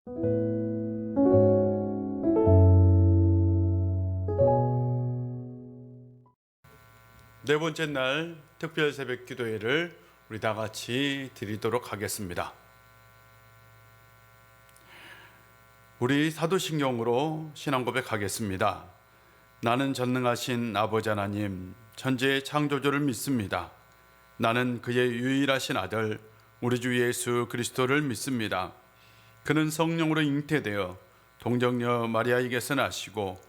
네 번째 날 특별 새벽 기도회를 우리 다 같이 드리도록 하겠습니다. 우리 사도신경으로 신앙 고백하겠습니다. 나는 전능하신 아버지 하나님, 천지의 창조주를 믿습니다. 나는 그의 유일하신 아들, 우리 주 예수 그리스도를 믿습니다. 그는 성령으로 잉태되어 동정녀 마리아에게서 나시고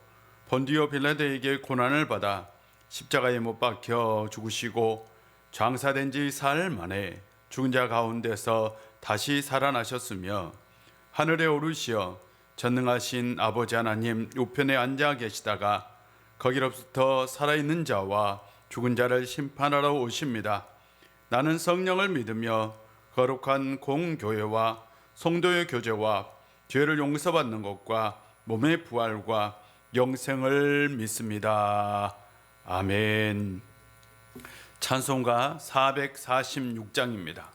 본디오 빌라도에게 고난을 받아 십자가에 못 박혀 죽으시고 장사된 지 사흘 만에 죽은 자 가운데서 다시 살아나셨으며 하늘에 오르시어 전능하신 아버지 하나님 우편에 앉아 계시다가 거기로부터 살아있는 자와 죽은 자를 심판하러 오십니다. 나는 성령을 믿으며 거룩한 공교회와 성도의 교제와 죄를 용서받는 것과 몸의 부활과 영생을 믿습니다. 아멘. 찬송가 446장입니다.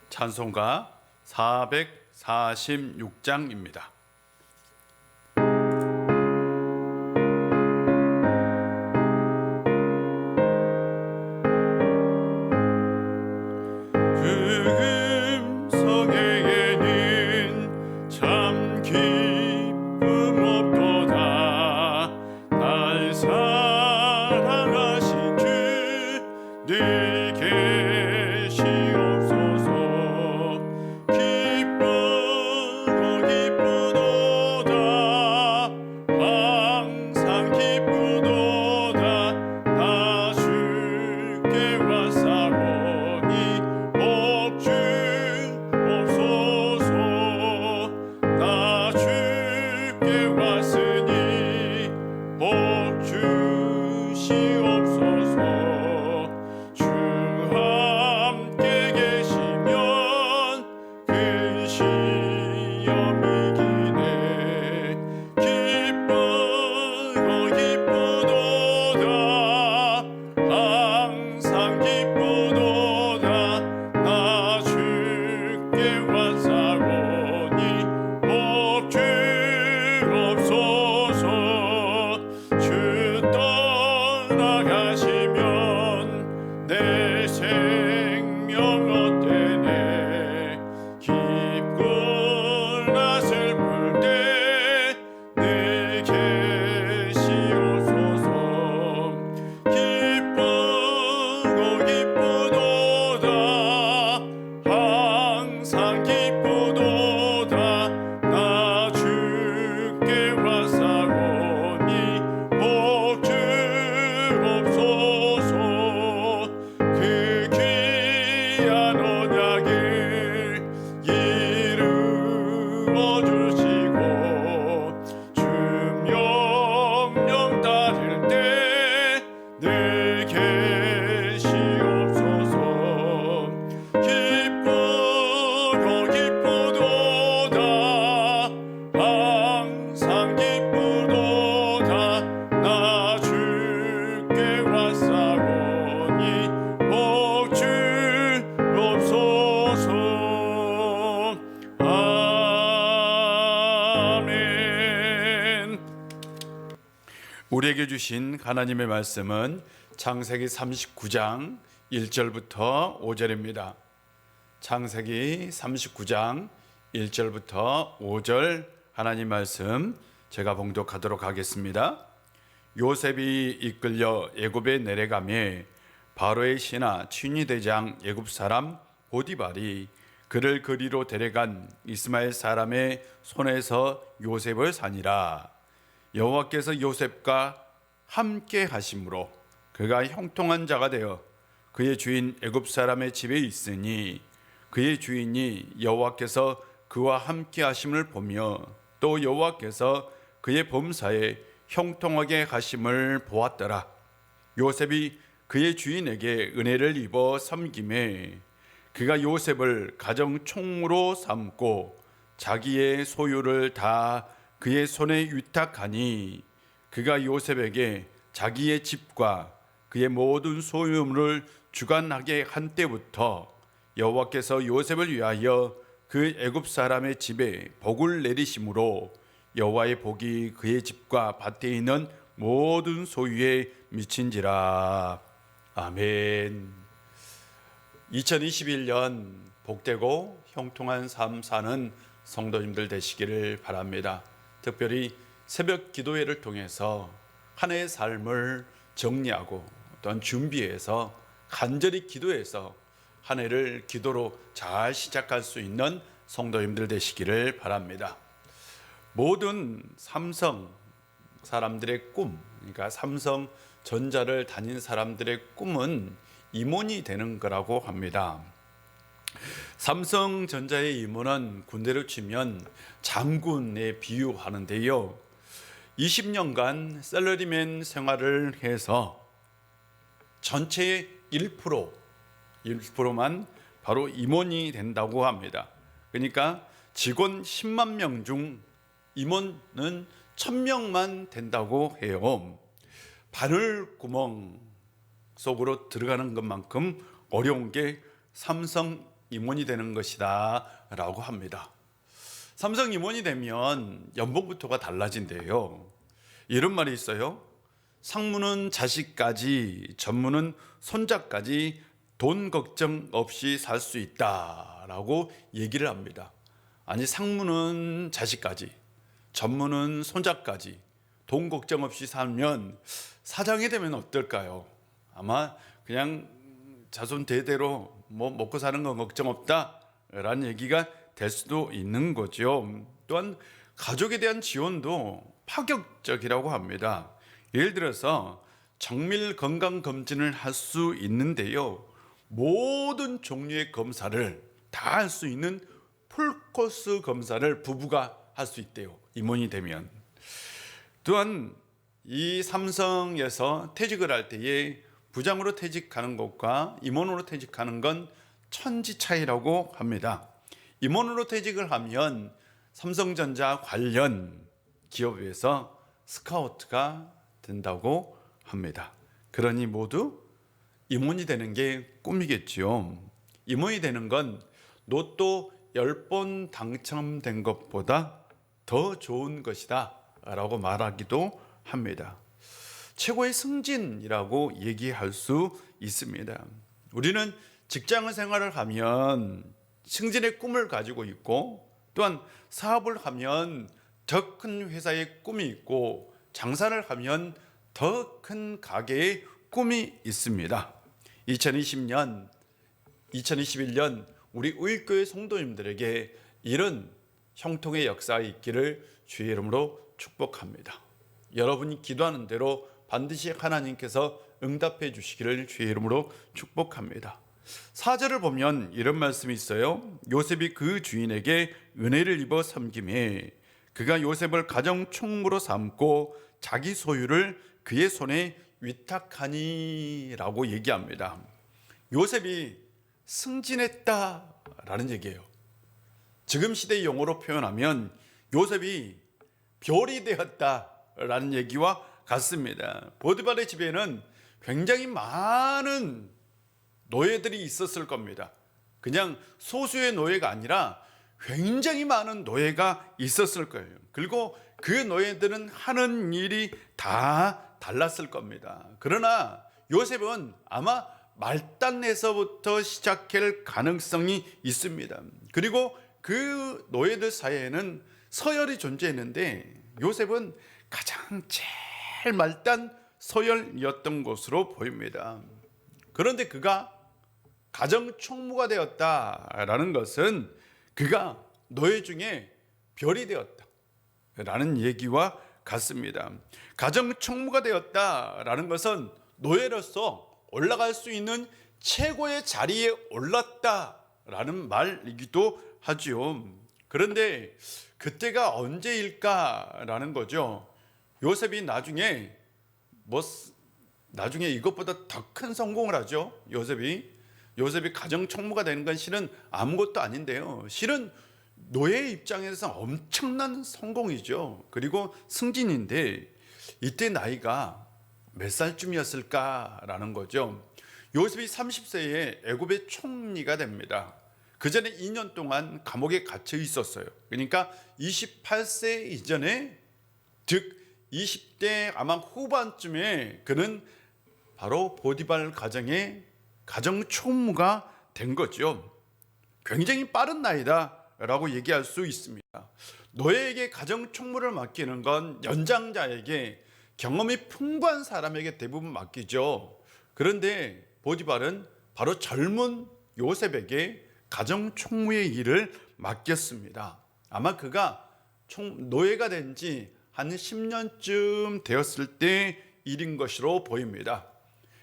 찬송가 446장입니다. 우리에게 주신 하나님의 말씀은 창세기 39장 1절부터 5절입니다. 창세기 39장 1절부터 5절 하나님 말씀 제가 봉독하도록 하겠습니다. 요셉이 이끌려 애굽에 내려가며 바로의 신하 친위 대장 애굽 사람 보디발이 그를 그리로 데려간 이스마엘 사람의 손에서 요셉을 산이라. 여호와께서 요셉과 함께 하심으로 그가 형통한 자가 되어 그의 주인 애굽 사람의 집에 있으니 그의 주인이 여호와께서 그와 함께 하심을 보며 또 여호와께서 그의 범사에 형통하게 하심을 보았더라. 요셉이 그의 주인에게 은혜를 입어 섬김에 그가 요셉을 가정 총무로 삼고 자기의 소유를 다 그의 손에 위탁하니 그가 요셉에게 자기의 집과 그의 모든 소유물을 주관하게 한 때부터 여호와께서 요셉을 위하여 그 애굽 사람의 집에 복을 내리심으로 여호와의 복이 그의 집과 밭에 있는 모든 소유에 미친지라. 아멘. 2021년 복되고 형통한 삶 사는 성도님들 되시기를 바랍니다. 특별히 새벽 기도회를 통해서 한 해의 삶을 정리하고 또한 준비해서 간절히 기도해서 한 해를 기도로 잘 시작할 수 있는 성도님들 되시기를 바랍니다. 모든 삼성 사람들의 꿈, 그러니까 삼성전자를 다닌 사람들의 꿈은 임원이 되는 거라고 합니다. 삼성전자의 임원은 군대로 치면 장군에 비유하는데요. 20년간 샐러리맨 생활을 해서 전체의 1%만 바로 임원이 된다고 합니다. 그러니까 직원 10만 명 중 임원은 1000명만 된다고 해요. 바늘구멍 속으로 들어가는 것만큼 어려운 게 삼성 임원이 되는 것이다 라고 합니다. 삼성 임원이 되면 연봉부터가 달라진대요. 이런 말이 있어요. 상무는 자식까지, 전무는 손자까지 돈 걱정 없이 살 수 있다라고 얘기를 합니다. 아니, 상무는 자식까지, 전무는 손자까지 돈 걱정 없이 살면 사장이 되면 어떨까요? 아마 그냥 자손 대대로 뭐 먹고 사는 건 걱정 없다라는 얘기가 될 수도 있는 거죠. 또한 가족에 대한 지원도 파격적이라고 합니다. 예를 들어서 정밀 건강 검진을 할 수 있는데요. 모든 종류의 검사를 다 할 수 있는 풀코스 검사를 부부가 할 수 있대요. 임원이 되면. 또한 이 삼성에서 퇴직을 할 때에 부장으로 퇴직하는 것과 임원으로 퇴직하는 건 천지 차이라고 합니다. 임원으로 퇴직을 하면 삼성전자 관련 기업에서 스카우트가 된다고 합니다. 그러니 모두 임원이 되는 게 꿈이겠지요. 임원이 되는 건 로또 10번 당첨된 것보다 더 좋은 것이다 라고 말하기도 합니다. 최고의 승진이라고 얘기할 수 있습니다. 우리는 직장 생활을 하면 승진의 꿈을 가지고 있고, 또한 사업을 하면 더 큰 회사의 꿈이 있고, 장사를 하면 더 큰 가게의 꿈이 있습니다. 2021년 우리 우익교회 성도님들에게 이런 형통의 역사가 있기를 주의 이름으로 축복합니다. 여러분이 기도하는 대로 반드시 하나님께서 응답해 주시기를 주의 이름으로 축복합니다. 4절을 보면 이런 말씀이 있어요. 요셉이 그 주인에게 은혜를 입어 섬김에 그가 요셉을 가정 총무로 삼고 자기 소유를 그의 손에 위탁하니라고 얘기합니다. 요셉이 승진했다라는 얘기예요. 지금 시대의 용어로 표현하면 요셉이 별이 되었다라는 얘기와 같습니다. 보디발의 집에는 굉장히 많은 노예들이 있었을 겁니다. 그냥 소수의 노예가 아니라 굉장히 많은 노예가 있었을 거예요. 그리고 그 노예들은 하는 일이 다 달랐을 겁니다. 그러나 요셉은 아마 말단에서부터 시작할 가능성이 있습니다. 그리고 그 노예들 사이에는 서열이 존재했는데 요셉은 가장 제일 말단 서열이었던 것으로 보입니다. 그런데 그가 가정 총무가 되었다라는 것은 그가 노예 중에 별이 되었다라는 얘기와 같습니다. 가정 총무가 되었다라는 것은 노예로서 올라갈 수 있는 최고의 자리에 올랐다라는 말이기도 하죠. 그런데 그때가 언제일까라는 거죠. 요셉이 나중에 이것보다 더 큰 성공을 하죠. 요셉이 가정 총무가 되는 건 실은 아무것도 아닌데요. 실은 노예의 입장에서 엄청난 성공이죠. 그리고 승진인데 이때 나이가 몇 살쯤이었을까라는 거죠. 요셉이 30세에 애굽의 총리가 됩니다. 그 전에 2년 동안 감옥에 갇혀 있었어요. 그러니까 28세 이전에, 즉 20대 아마 후반쯤에 그는 바로 보디발 가정의 가정 총무가 된 거죠. 굉장히 빠른 나이다라고 얘기할 수 있습니다. 노예에게 가정 총무를 맡기는 건 연장자에게, 경험이 풍부한 사람에게 대부분 맡기죠. 그런데 보디발은 바로 젊은 요셉에게 가정 총무의 일을 맡겼습니다. 아마 그가 노예가 된 지 한 10년쯤 되었을 때 일인 것으로 보입니다.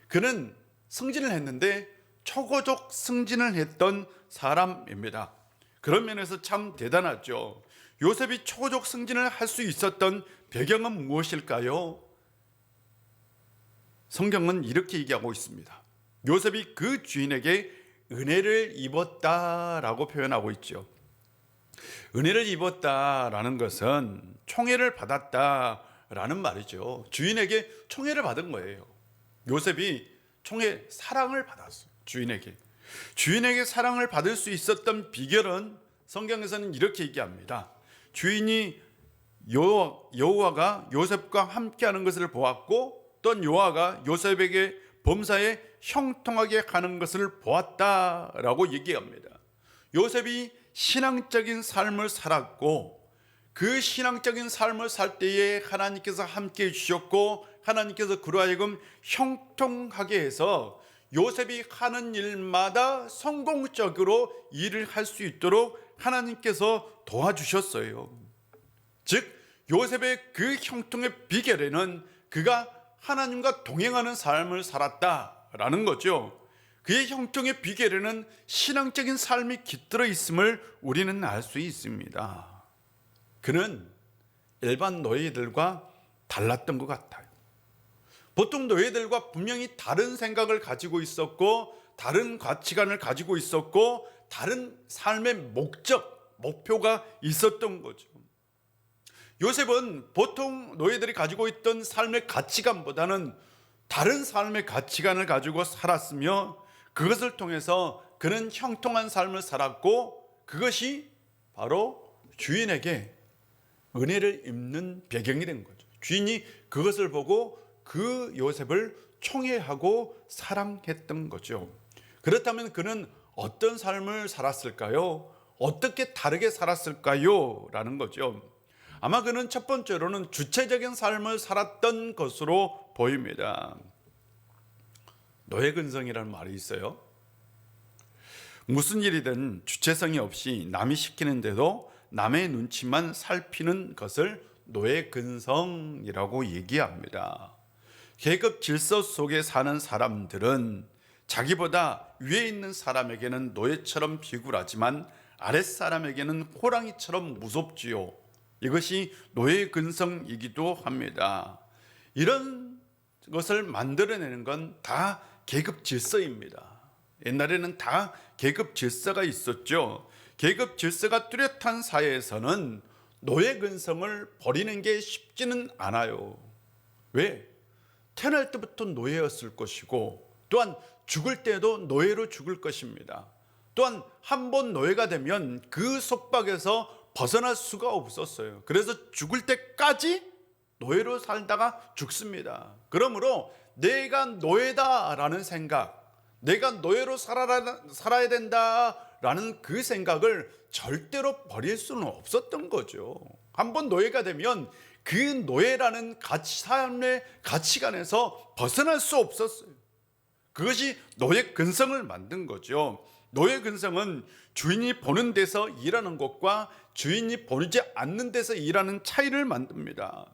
그는 승진을 했는데 초고속 승진을 했던 사람입니다. 그런 면에서 참 대단하죠. 요셉이 초고속 승진을 할 수 있었던 배경은 무엇일까요? 성경은 이렇게 얘기하고 있습니다. 요셉이 그 주인에게 은혜를 입었다라고 표현하고 있죠. 은혜를 입었다라는 것은 총애를 받았다라는 말이죠. 주인에게 총애를 받은 거예요. 요셉이 사랑을 받았어요. 주인에게 사랑을 받을 수 있었던 비결은 성경에서는 이렇게 얘기합니다. 주인이 여호와가 요셉과 함께하는 것을 보았고, 또한 여호와가 요셉에게 범사에 형통하게 하는 것을 보았다라고 얘기합니다. 요셉이 신앙적인 삶을 살았고, 그 신앙적인 삶을 살 때에 하나님께서 함께 해주셨고, 하나님께서 그로 하여금 형통하게 해서 요셉이 하는 일마다 성공적으로 일을 할 수 있도록 하나님께서 도와주셨어요. 즉 요셉의 그 형통의 비결에는 그가 하나님과 동행하는 삶을 살았다라는 거죠. 그의 형통의 비결에는 신앙적인 삶이 깃들어 있음을 우리는 알 수 있습니다. 그는 일반 노예들과 달랐던 것 같아요. 보통 노예들과 분명히 다른 생각을 가지고 있었고, 다른 가치관을 가지고 있었고, 다른 삶의 목표가 있었던 거죠. 요셉은 보통 노예들이 가지고 있던 삶의 가치관보다는 다른 삶의 가치관을 가지고 살았으며, 그것을 통해서 그는 형통한 삶을 살았고, 그것이 바로 주인에게 은혜를 입는 배경이 된 거죠. 주인이 그것을 보고 그 요셉을 총애하고 사랑했던 거죠. 그렇다면 그는 어떤 삶을 살았을까요? 어떻게 다르게 살았을까요? 라는 거죠. 아마 그는 첫 번째로는 주체적인 삶을 살았던 것으로 보입니다. 노예근성이라는 말이 있어요. 무슨 일이든 주체성이 없이 남이 시키는데도 남의 눈치만 살피는 것을 노예근성이라고 얘기합니다. 계급 질서 속에 사는 사람들은 자기보다 위에 있는 사람에게는 노예처럼 비굴하지만 아랫사람에게는 호랑이처럼 무섭지요. 이것이 노예근성이기도 합니다. 이런 것을 만들어내는 건 다 계급 질서입니다. 옛날에는 다 계급 질서가 있었죠. 계급 질서가 뚜렷한 사회에서는 노예근성을 버리는 게 쉽지는 않아요. 왜? 태어날 때부터 노예였을 것이고, 또한 죽을 때도 노예로 죽을 것입니다. 또한 한 번 노예가 되면 그 속박에서 벗어날 수가 없었어요. 그래서 죽을 때까지 노예로 살다가 죽습니다. 그러므로 내가 노예다라는 생각, 내가 노예로 살아야 된다라는 그 생각을 절대로 버릴 수는 없었던 거죠. 한 번 노예가 되면 그 노예라는 삶의 가치관에서 벗어날 수 없었어요. 그것이 노예 근성을 만든 거죠. 노예 근성은 주인이 보는 데서 일하는 것과 주인이 보지 않는 데서 일하는 차이를 만듭니다.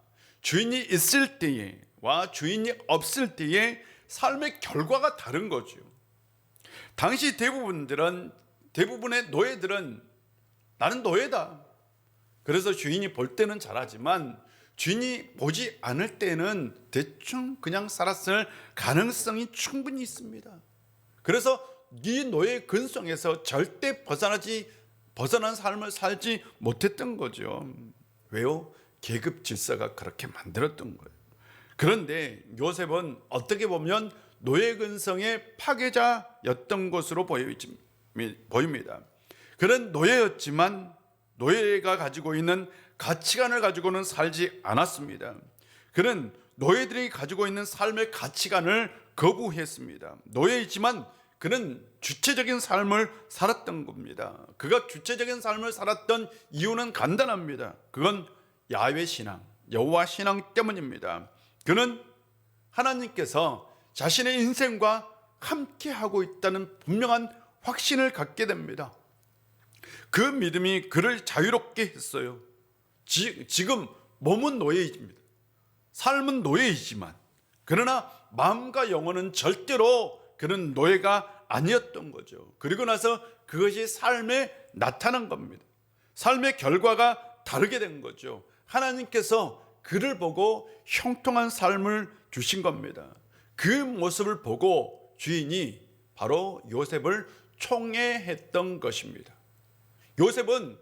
주인이 있을 때와 주인이 없을 때의 삶의 결과가 다른 거죠. 당시 대부분의 노예들은 나는 노예다. 그래서 주인이 볼 때는 잘하지만 주인이 보지 않을 때는 대충 그냥 살았을 가능성이 충분히 있습니다. 그래서 이 노예 근성에서 절대 벗어난 삶을 살지 못했던 거죠. 왜요? 계급 질서가 그렇게 만들었던 거예요. 그런데 요셉은 어떻게 보면 노예 근성의 파괴자였던 것으로 보입니다. 그는 노예였지만 노예가 가지고 있는 가치관을 가지고는 살지 않았습니다. 그는 노예들이 가지고 있는 삶의 가치관을 거부했습니다. 노예이지만 그는 주체적인 삶을 살았던 겁니다. 그가 주체적인 삶을 살았던 이유는 간단합니다. 그건 야훼 신앙, 여호와 신앙 때문입니다. 그는 하나님께서 자신의 인생과 함께 하고 있다는 분명한 확신을 갖게 됩니다. 그 믿음이 그를 자유롭게 했어요. 지금 몸은 노예입니다. 삶은 노예이지만 그러나 마음과 영혼은 절대로 그는 노예가 아니었던 거죠. 그리고 나서 그것이 삶에 나타난 겁니다. 삶의 결과가 다르게 된 거죠. 하나님께서 그를 보고 형통한 삶을 주신 겁니다. 그 모습을 보고 주인이 바로 요셉을 총애했던 것입니다. 요셉은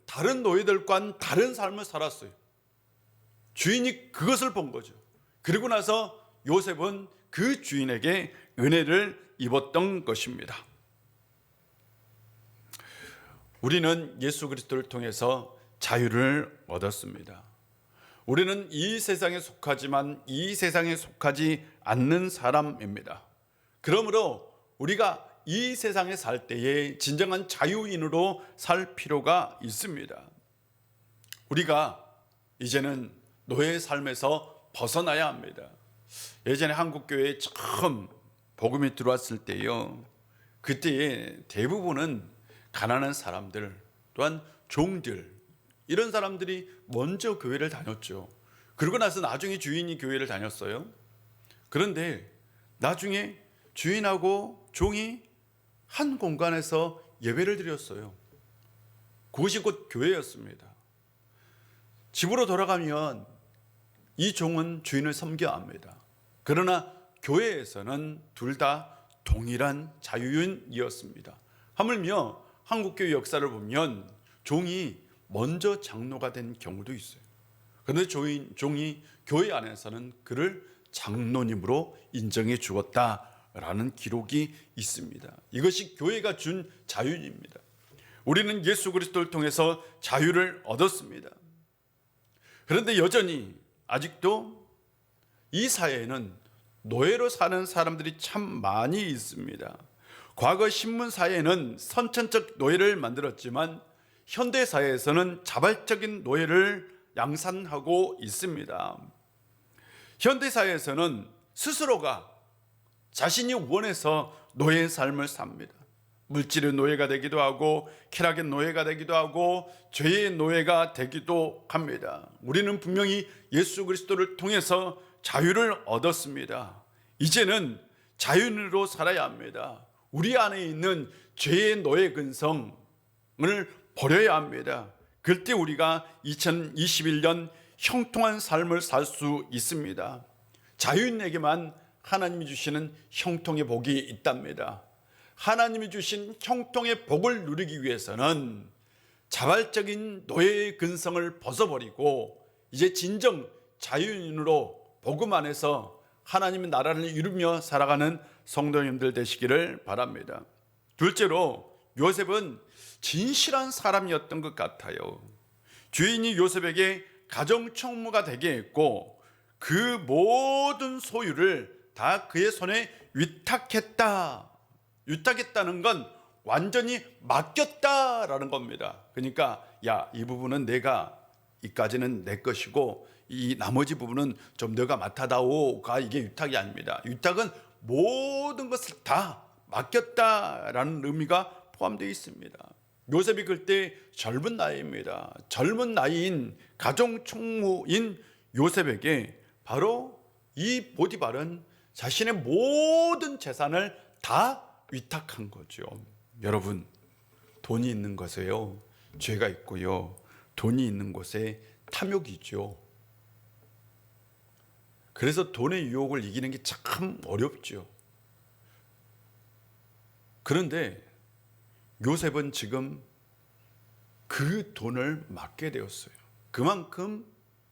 다른 노예들과는 다른 삶을 살았어요. 주인이 그것을 본 거죠. 그리고 나서 요셉은 그 주인에게 은혜를 입었던 것입니다. 우리는 예수 그리스도를 통해서 자유를 얻었습니다. 우리는 이 세상에 속하지만 이 세상에 속하지 않는 사람입니다. 그러므로 우리가 이 세상에 살 때에 진정한 자유인으로 살 필요가 있습니다. 우리가 이제는 노예의 삶에서 벗어나야 합니다. 예전에 한국교회에 처음 복음이 들어왔을 때요, 그때에 대부분은 가난한 사람들, 또한 종들, 이런 사람들이 먼저 교회를 다녔죠. 그러고 나서 나중에 주인이 교회를 다녔어요. 그런데 나중에 주인하고 종이 한 공간에서 예배를 드렸어요. 그것이 곧 교회였습니다. 집으로 돌아가면 이 종은 주인을 섬겨야 합니다. 그러나 교회에서는 둘 다 동일한 자유인이었습니다. 하물며 한국교회 역사를 보면 종이 먼저 장로가 된 경우도 있어요. 그런데 종이 교회 안에서는 그를 장로님으로 인정해 주었다라는 기록이 있습니다. 이것이 교회가 준 자유입니다. 우리는 예수 그리스도를 통해서 자유를 얻었습니다. 그런데 여전히 아직도 이 사회에는 노예로 사는 사람들이 참 많이 있습니다. 과거 신문사회에는 선천적 노예를 만들었지만 현대 사회에서는 자발적인 노예를 양산하고 있습니다. 현대 사회에서는 스스로가 자신이 원해서 노예의 삶을 삽니다. 물질의 노예가 되기도 하고 쾌락의 노예가 되기도 하고 죄의 노예가 되기도 합니다. 우리는 분명히 예수 그리스도를 통해서 자유를 얻었습니다. 이제는 자유인으로 살아야 합니다. 우리 안에 있는 죄의 노예 근성을 버려야 합니다. 그때 우리가 2021년 형통한 삶을 살 수 있습니다. 자유인에게만 하나님이 주시는 형통의 복이 있답니다. 하나님이 주신 형통의 복을 누리기 위해서는 자발적인 노예의 근성을 벗어버리고 이제 진정 자유인으로 복음 안에서 하나님의 나라를 이루며 살아가는 성도님들 되시기를 바랍니다. 둘째로 요셉은 진실한 사람이었던 것 같아요. 주인이 요셉에게 가정총무가 되게 했고 그 모든 소유를 다 그의 손에 위탁했다는 건 완전히 맡겼다라는 겁니다. 그러니까 이 부분은 이까지는 내 것이고 이 나머지 부분은 좀 너가 맡아다오가 이게 위탁이 아닙니다. 위탁은 모든 것을 다 맡겼다라는 의미가 포함되어 있습니다. 요셉이 그때 젊은 나이입니다. 젊은 나이인 가정총무인 요셉에게 바로 이 보디발은 자신의 모든 재산을 다 위탁한 거죠. 여러분, 돈이 있는 곳에요 죄가 있고요, 돈이 있는 곳에 탐욕이 있죠. 그래서 돈의 유혹을 이기는 게 참 어렵죠. 그런데 요셉은 지금 그 돈을 맡게 되었어요. 그만큼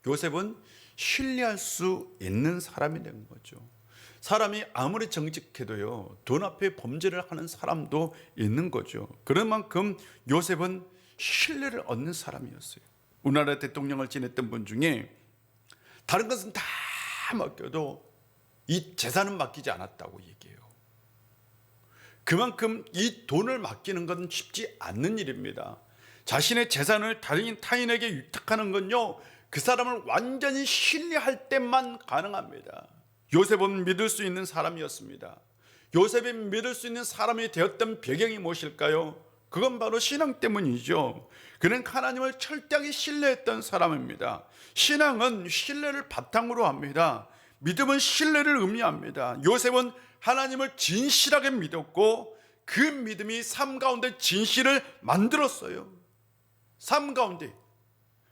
요셉은 신뢰할 수 있는 사람이 된 거죠. 사람이 아무리 정직해도요, 돈 앞에 범죄를 하는 사람도 있는 거죠. 그런 만큼 요셉은 신뢰를 얻는 사람이었어요. 우리나라 대통령을 지냈던 분 중에 다른 것은 다 맡겨도 이 재산은 맡기지 않았다고 얘기해요. 그만큼 이 돈을 맡기는 건 쉽지 않는 일입니다. 자신의 재산을 타인에게 위탁하는 건요, 그 사람을 완전히 신뢰할 때만 가능합니다. 요셉은 믿을 수 있는 사람이었습니다. 요셉이 믿을 수 있는 사람이 되었던 배경이 무엇일까요? 그건 바로 신앙 때문이죠. 그는 하나님을 철저하게 신뢰했던 사람입니다. 신앙은 신뢰를 바탕으로 합니다. 믿음은 신뢰를 의미합니다. 요셉은 하나님을 진실하게 믿었고 그 믿음이 삶 가운데 진실을 만들었어요. 삶 가운데.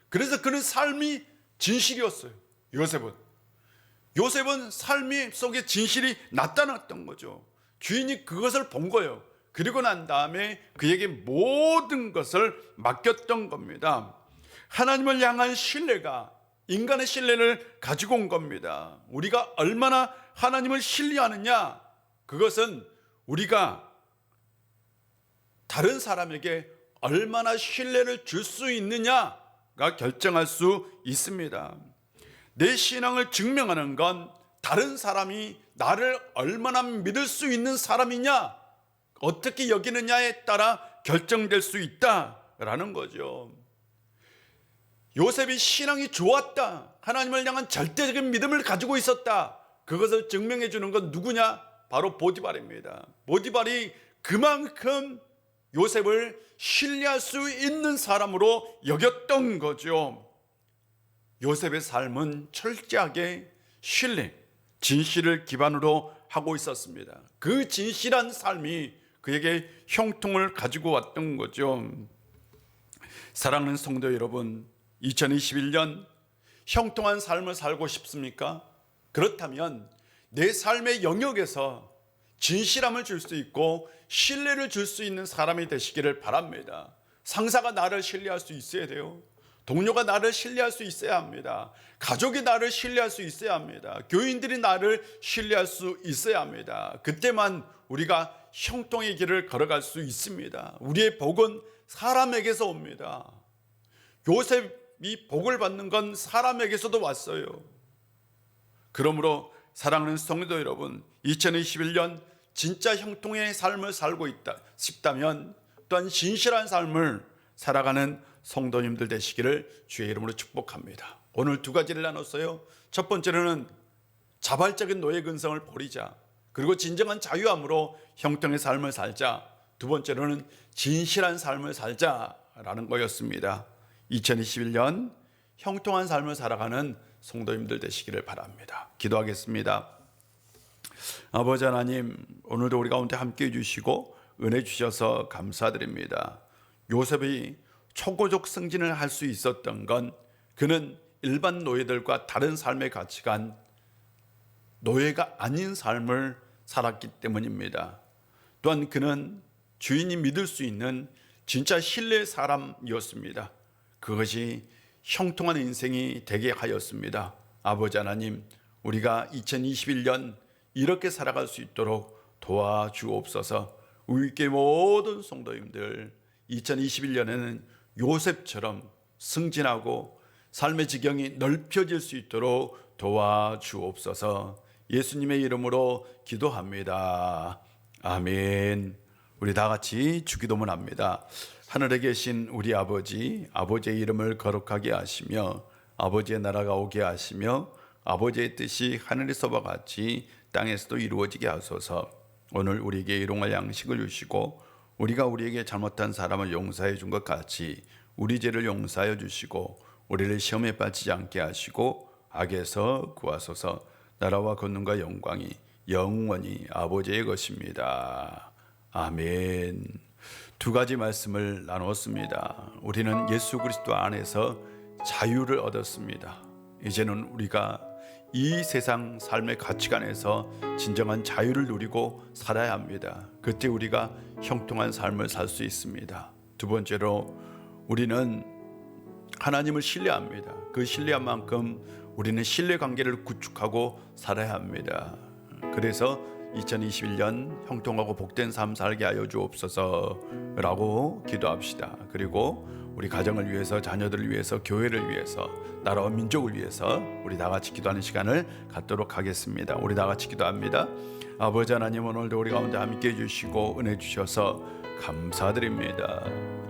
그래서 그는 삶이 진실이었어요. 요셉은 삶이 속에 진실이 나타났던 거죠. 주인이 그것을 본 거예요. 그리고 난 다음에 그에게 모든 것을 맡겼던 겁니다. 하나님을 향한 신뢰가 인간의 신뢰를 가지고 온 겁니다. 우리가 얼마나 하나님을 신뢰하느냐, 그것은 우리가 다른 사람에게 얼마나 신뢰를 줄 수 있느냐가 결정할 수 있습니다. 내 신앙을 증명하는 건 다른 사람이 나를 얼마나 믿을 수 있는 사람이냐, 어떻게 여기느냐에 따라 결정될 수 있다라는 거죠. 요셉이 신앙이 좋았다, 하나님을 향한 절대적인 믿음을 가지고 있었다, 그것을 증명해 주는 건 누구냐? 바로 보디발입니다. 보디발이 그만큼 요셉을 신뢰할 수 있는 사람으로 여겼던 거죠. 요셉의 삶은 철저하게 신뢰, 진실을 기반으로 하고 있었습니다. 그 진실한 삶이 그에게 형통을 가지고 왔던 거죠. 사랑하는 성도 여러분, 2021년 형통한 삶을 살고 싶습니까? 그렇다면 내 삶의 영역에서 진실함을 줄 수 있고 신뢰를 줄 수 있는 사람이 되시기를 바랍니다. 상사가 나를 신뢰할 수 있어야 돼요. 동료가 나를 신뢰할 수 있어야 합니다. 가족이 나를 신뢰할 수 있어야 합니다. 교인들이 나를 신뢰할 수 있어야 합니다. 그때만 우리가 형통의 길을 걸어갈 수 있습니다. 우리의 복은 사람에게서 옵니다. 요셉이 복을 받는 건 사람에게서도 왔어요. 그러므로 사랑하는 성도 여러분, 2021년 진짜 형통의 삶을 살고 싶다면 또한 진실한 삶을 살아가는 성도님들 되시기를 주의 이름으로 축복합니다. 오늘 두 가지를 나눴어요. 첫 번째로는 자발적인 노예 근성을 버리자. 그리고 진정한 자유함으로 형통의 삶을 살자. 두 번째로는 진실한 삶을 살자라는 거였습니다. 2021년 형통한 삶을 살아가는 성도님들 되시기를 바랍니다. 기도하겠습니다. 아버지 하나님, 오늘도 우리 가운데 함께해 주시고 은혜 주셔서 감사드립니다. 요셉이 초고적 승진을 할 수 있었던 건 그는 일반 노예들과 다른 삶의 가치관, 노예가 아닌 삶을 살았기 때문입니다. 또한 그는 주인이 믿을 수 있는 진짜 신뢰의 사람이었습니다. 그것이 형통한 인생이 되게 하였습니다. 아버지 하나님, 우리가 2021년 이렇게 살아갈 수 있도록 도와주옵소서. 우리 교회 모든 성도님들 2021년에는 요셉처럼 승진하고 삶의 지경이 넓혀질 수 있도록 도와주옵소서. 예수님의 이름으로 기도합니다. 아멘. 우리 다 같이 주기도문 합니다. 하늘에 계신 우리 아버지, 아버지의 이름을 거룩하게 하시며 아버지의 나라가 오게 하시며 아버지의 뜻이 하늘에서와 같이 땅에서도 이루어지게 하소서. 오늘 우리에게 일용할 양식을 주시고 우리가 우리에게 잘못한 사람을 용서해 준 것 같이 우리 죄를 용서하여 주시고 우리를 시험에 빠지지 않게 하시고 악에서 구하소서. 나라와 권능과 영광이 영원히 아버지의 것입니다. 아멘. 두 가지 말씀을 나눴습니다. 우리는 예수 그리스도 안에서 자유를 얻었습니다. 이제는 우리가 이 세상 삶의 가치관에서 진정한 자유를 누리고 살아야 합니다. 그때 우리가 형통한 삶을 살 수 있습니다. 두 번째로 우리는 하나님을 신뢰합니다. 그 신뢰한 만큼 우리는 신뢰관계를 구축하고 살아야 합니다. 그래서 2021년 형통하고 복된 삶 살게 하여 주옵소서라고 기도합시다. 그리고 우리 가정을 위해서, 자녀들을 위해서, 교회를 위해서, 나라와 민족을 위해서 우리 다 같이 기도하는 시간을 갖도록 하겠습니다. 우리 다 같이 기도합니다. 아버지 하나님, 오늘도 우리 가운데 함께 해주시고 은혜 주셔서 감사드립니다.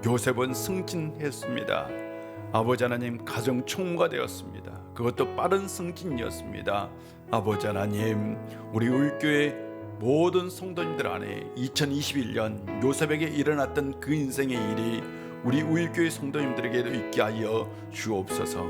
요셉은 승진했습니다. 아버지 하나님, 가정 총무가 되었습니다. 그것도 빠른 승진이었습니다. 아버지 하나님, 우리 울교회 모든 성도님들 안에 2021년 요셉에게 일어났던 그 인생의 일이 우리 우일교회 성도님들에게도 있게 하여 주옵소서.